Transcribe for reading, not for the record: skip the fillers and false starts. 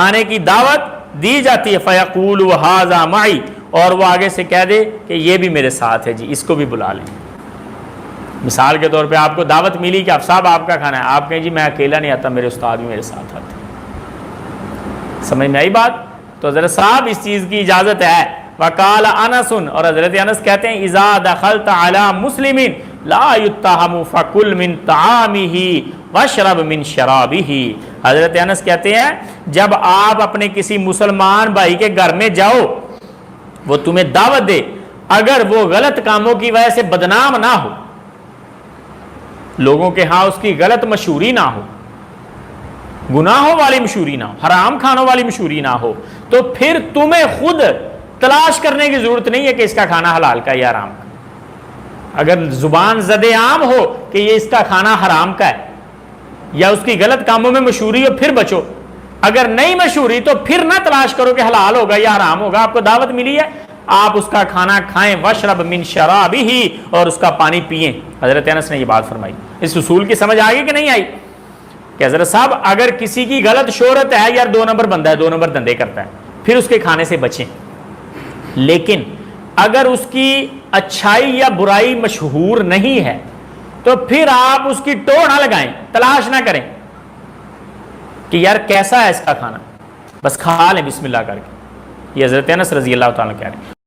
کھانے کی دعوت دی جاتی ہے، فیقول ھذا معی، اور وہ آگے سے کہہ دے کہ یہ بھی میرے ساتھ ہے جی، اس کو بھی بلا لیں۔ مثال کے طور پہ آپ کو دعوت ملی کہ صاحب آپ کا کھانا ہے، آپ کہیں جی میں اکیلا نہیں آتا، میرے استاد بھی میرے ساتھ آتے ہیں۔ سمجھ میں آئی بات؟ تو حضرت صاحب اس چیز کی اجازت ہے۔ وقال انس، اور حضرت انس کہتے ہیں اذا دخلت علی مسلم لا یتهم فکل من طعامہ واشرب من شرابہ۔ حضرت انس کہتے ہیں جب آپ اپنے کسی مسلمان بھائی کے گھر میں جاؤ، وہ تمہیں دعوت دے، اگر وہ غلط کاموں کی وجہ سے بدنام نہ ہو، لوگوں کے ہاں اس کی غلط مشہوری نہ ہو، گناہوں والی مشہوری نہ ہو، حرام کھانوں والی مشہوری نہ ہو، تو پھر تمہیں خود تلاش کرنے کی ضرورت نہیں ہے کہ اس کا کھانا حلال کا یا حرام کا۔ اگر زبان زد عام ہو کہ یہ اس کا کھانا حرام کا ہے یا اس کی غلط کاموں میں مشہوری ہو، پھر بچو۔ اگر نہیں مشہوری تو پھر نہ تلاش کرو کہ حلال ہوگا یا حرام ہوگا، آپ کو دعوت ملی ہے، آپ اس کا کھانا کھائیں، واشرب من شرابہ، اور اس کا پانی پئیں۔ حضرت انس نے یہ بات فرمائی۔ اس اصول کی سمجھ آگئی کہ نہیں آئی؟ کہ حضرت صاحب اگر کسی کی غلط شہرت ہے، یار 2 نمبر بندہ ہے، 2 نمبر دھندے کرتا ہے، پھر اس کے کھانے سے بچیں، لیکن اگر اس کی اچھائی یا برائی مشہور نہیں ہے تو پھر آپ اس کی ٹوہ نہ لگائیں، تلاش نہ کریں کہ یار کیسا ہے اس کا کھانا، بس کھا لیں بسم اللہ کر کے۔ یہ حضرت انس رضی اللہ تعالیٰ کہہ رہے ہیں۔